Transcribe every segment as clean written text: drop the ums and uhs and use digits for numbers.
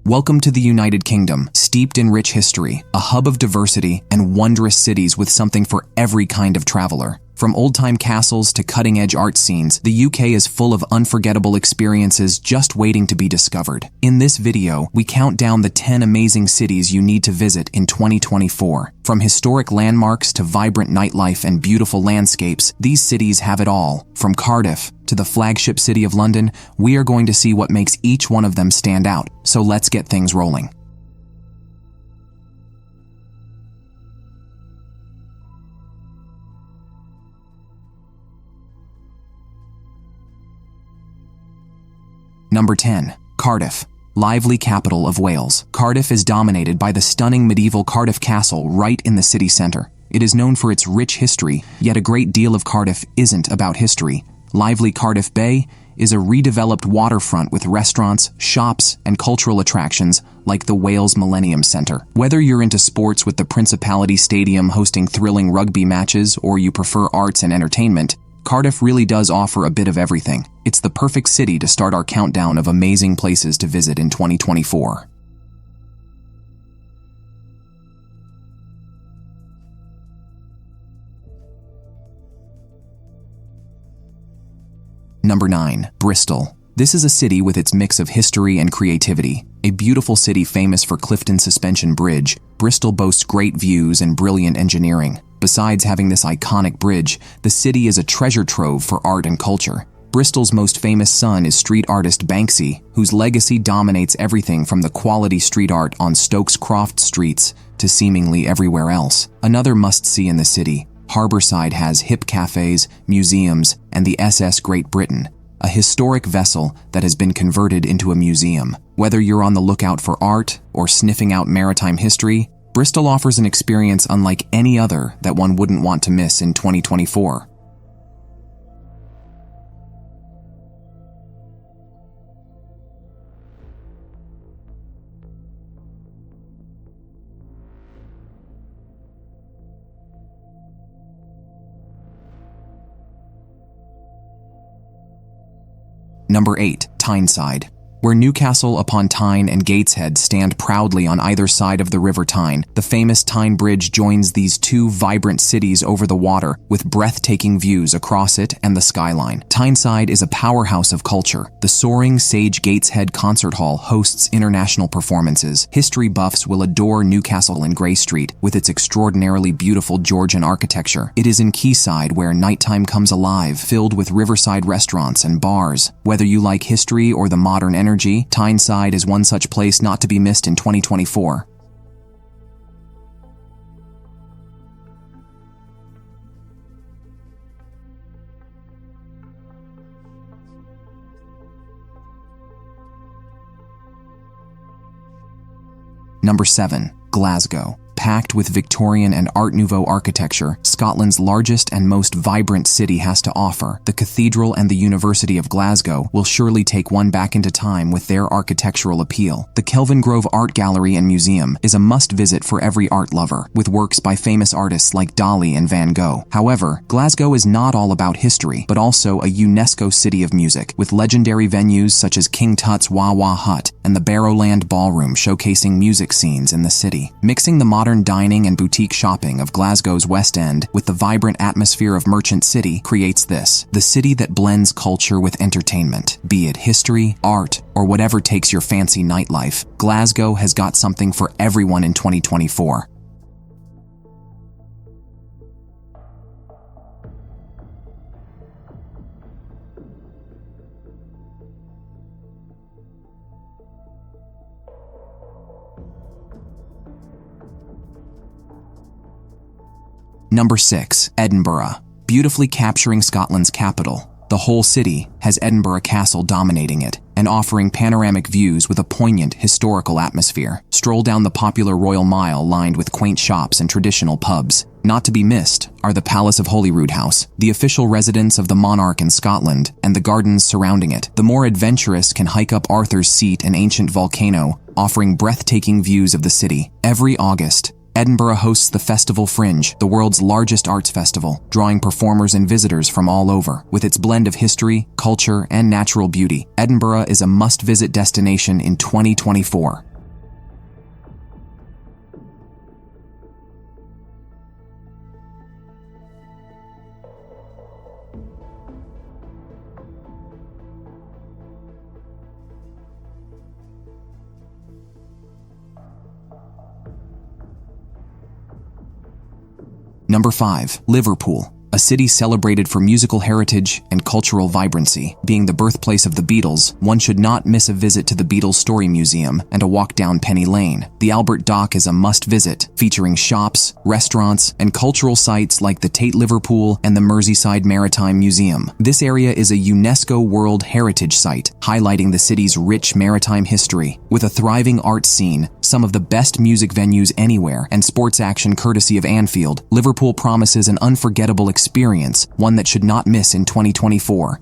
Welcome to the United Kingdom, steeped in rich history, a hub of diversity, and wondrous cities with something for every kind of traveler. From old-time castles to cutting-edge art scenes, the UK is full of unforgettable experiences just waiting to be discovered. In this video, we count down the 10 amazing cities you need to visit in 2024. From historic landmarks to vibrant nightlife and beautiful landscapes, these cities have it all. From Cardiff to the flagship city of London, we are going to see what makes each one of them stand out. So let's get things rolling. Number 10. Cardiff, lively capital of Wales. Cardiff is dominated by the stunning medieval Cardiff Castle right in the city centre. It is known for its rich history, yet a great deal of Cardiff isn't about history. Lively Cardiff Bay is a redeveloped waterfront with restaurants, shops, and cultural attractions like the Wales Millennium Centre. Whether you're into sports with the Principality Stadium hosting thrilling rugby matches or you prefer arts and entertainment, Cardiff really does offer a bit of everything. It's the perfect city to start our countdown of amazing places to visit in 2024. Number 9. Bristol. This is a city with its mix of history and creativity. A beautiful city famous for Clifton Suspension Bridge, Bristol boasts great views and brilliant engineering. Besides having this iconic bridge, the city is a treasure trove for art and culture. Bristol's most famous son is street artist Banksy, whose legacy dominates everything from the quality street art on Stokes Croft streets to seemingly everywhere else. Another must-see in the city, Harbourside has hip cafes, museums, and the SS Great Britain, a historic vessel that has been converted into a museum. Whether you're on the lookout for art or sniffing out maritime history, Bristol offers an experience unlike any other that one wouldn't want to miss in 2024. Number 8. Tyneside. Where Newcastle upon Tyne and Gateshead stand proudly on either side of the River Tyne, the famous Tyne Bridge joins these two vibrant cities over the water with breathtaking views across it and the skyline. Tyneside is a powerhouse of culture. The soaring Sage Gateshead Concert Hall hosts international performances. History buffs will adore Newcastle and Grey Street with its extraordinarily beautiful Georgian architecture. It is in Quayside where nighttime comes alive, filled with riverside restaurants and bars. Whether you like history or the modern energy, Tyneside is one such place not to be missed in 2024. Number 7. Glasgow. Packed with Victorian and Art Nouveau architecture, Scotland's largest and most vibrant city has to offer. The Cathedral and the University of Glasgow will surely take one back into time with their architectural appeal. The Kelvingrove Art Gallery and Museum is a must-visit for every art lover, with works by famous artists like Dali and Van Gogh. However, Glasgow is not all about history, but also a UNESCO city of music, with legendary venues such as King Tut's Wah Wah Hut and the Barrowland Ballroom showcasing music scenes in the city. Mixing the modern dining and boutique shopping of Glasgow's West End with the vibrant atmosphere of Merchant City creates the city that blends culture with entertainment. Be it history, art, or whatever takes your fancy nightlife, Glasgow has got something for everyone in 2024. Number 6. Edinburgh. Beautifully capturing Scotland's capital, the whole city has Edinburgh Castle dominating it and offering panoramic views with a poignant historical atmosphere. Stroll down the popular Royal Mile lined with quaint shops and traditional pubs. Not to be missed are the Palace of Holyrood House, the official residence of the monarch in Scotland, and the gardens surrounding it. The more adventurous can hike up Arthur's Seat, an ancient volcano, offering breathtaking views of the city. Every August, Edinburgh hosts the Festival Fringe, the world's largest arts festival, drawing performers and visitors from all over. With its blend of history, culture, and natural beauty, Edinburgh is a must-visit destination in 2024. Number 5. Liverpool. A city celebrated for musical heritage and cultural vibrancy. Being the birthplace of the Beatles, one should not miss a visit to the Beatles Story Museum and a walk down Penny Lane. The Albert Dock is a must-visit, featuring shops, restaurants, and cultural sites like the Tate Liverpool and the Merseyside Maritime Museum. This area is a UNESCO World Heritage Site, highlighting the city's rich maritime history. With a thriving arts scene, some of the best music venues anywhere, and sports action courtesy of Anfield, Liverpool promises an unforgettable experience, one that should not miss in 2024.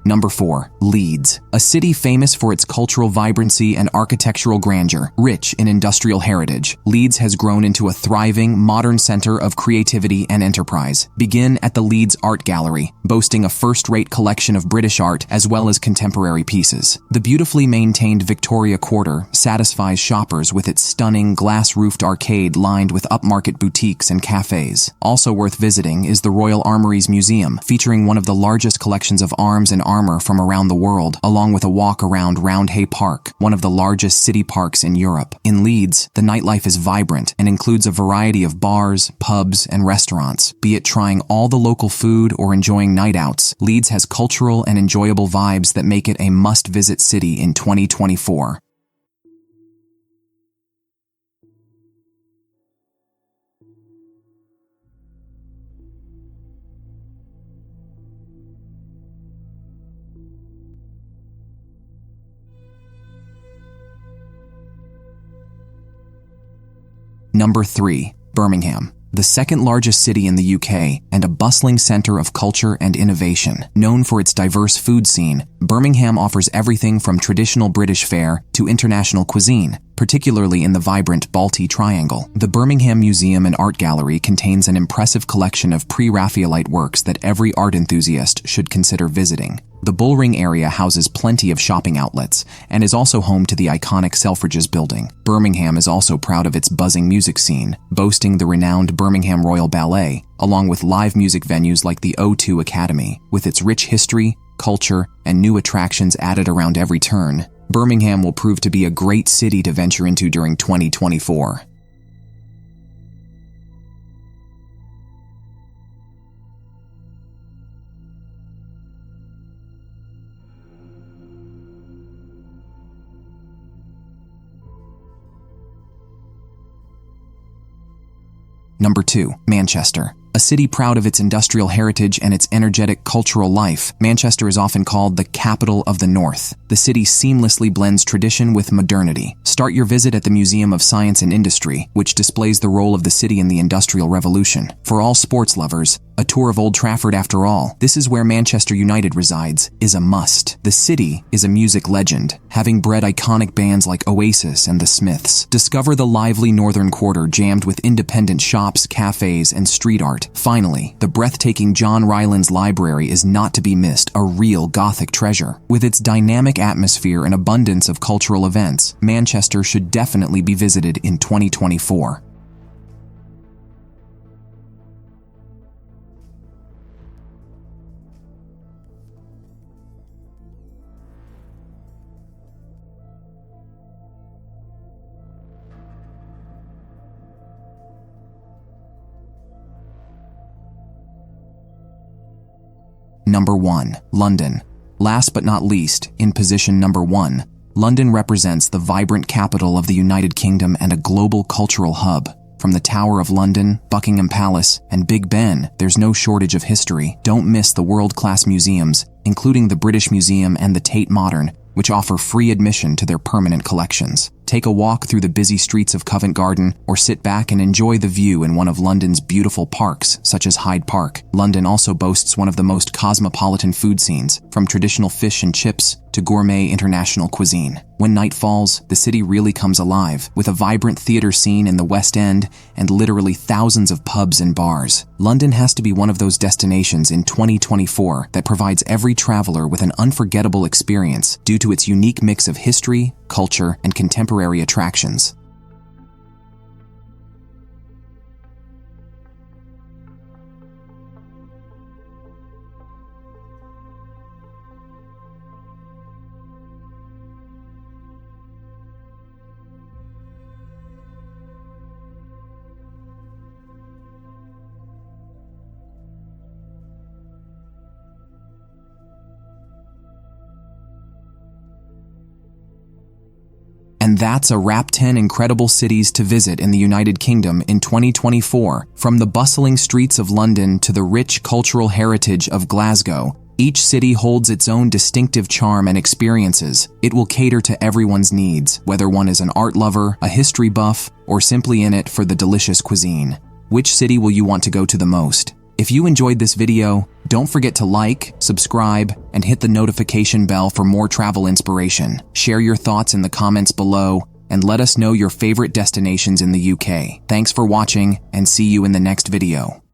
Number 4. Leeds. A city famous for its cultural vibrancy and architectural grandeur, rich in industrial heritage. Leeds has grown into a thriving, modern center of creativity and enterprise. Begin at the Leeds Art Gallery, boasting a first-rate collection of British art as well as contemporary pieces. The beautifully maintained Victoria Quarter satisfies shoppers with its stunning glass-roofed arcade lined with upmarket boutiques and cafes. Also worth visiting is the Royal Armouries Museum, featuring one of the largest collections of arms and armor from around the world, along with a walk around Roundhay Park, one of the largest city parks in Europe. In Leeds, the nightlife is vibrant and includes a variety of bars, pubs, and restaurants. Be it trying all the local food or enjoying night outs, Leeds has cultural and enjoyable vibes that make it a must-visit city in 2024. Number 3. Birmingham. The second largest city in the UK and a bustling center of culture and innovation. Known for its diverse food scene, Birmingham offers everything from traditional British fare to international cuisine, particularly in the vibrant Balti Triangle. The Birmingham Museum and Art Gallery contains an impressive collection of pre-Raphaelite works that every art enthusiast should consider visiting. The Bullring area houses plenty of shopping outlets and is also home to the iconic Selfridges building. Birmingham is also proud of its buzzing music scene, boasting the renowned Birmingham Royal Ballet, along with live music venues like the O2 Academy. With its rich history, culture, and new attractions added around every turn, Birmingham will prove to be a great city to venture into during 2024. Number 2. Manchester. A city proud of its industrial heritage and its energetic cultural life, Manchester is often called the capital of the North. The city seamlessly blends tradition with modernity. Start your visit at the Museum of Science and Industry, which displays the role of the city in the Industrial Revolution. For all sports lovers, a tour of Old Trafford after all, this is where Manchester United resides, is a must. The city is a music legend, having bred iconic bands like Oasis and the Smiths. Discover the lively Northern Quarter jammed with independent shops, cafes, and street art. Finally, the breathtaking John Rylands Library is not to be missed, a real Gothic treasure. With its dynamic atmosphere and abundance of cultural events, Manchester should definitely be visited in 2024. Number 1. London. Last but not least, in position number 1, London represents the vibrant capital of the United Kingdom and a global cultural hub. From the Tower of London, Buckingham Palace, and Big Ben, there's no shortage of history. Don't miss the world-class museums, including the British Museum and the Tate Modern, which offer free admission to their permanent collections. Take a walk through the busy streets of Covent Garden or sit back and enjoy the view in one of London's beautiful parks, such as Hyde Park. London also boasts one of the most cosmopolitan food scenes, from traditional fish and chips to gourmet international cuisine. When night falls, the city really comes alive, with a vibrant theatre scene in the West End and literally thousands of pubs and bars. London has to be one of those destinations in 2024 that provides every traveler with an unforgettable experience due to its unique mix of history, culture, and contemporary attractions. And that's a wrap 10 incredible cities to visit in the United Kingdom in 2024. From the bustling streets of London to the rich cultural heritage of Glasgow, each city holds its own distinctive charm and experiences. It will cater to everyone's needs, whether one is an art lover, a history buff, or simply in it for the delicious cuisine. Which city will you want to go to the most? If you enjoyed this video, don't forget to like, subscribe, and hit the notification bell for more travel inspiration. Share your thoughts in the comments below, and let us know your favorite destinations in the UK. Thanks for watching, and see you in the next video.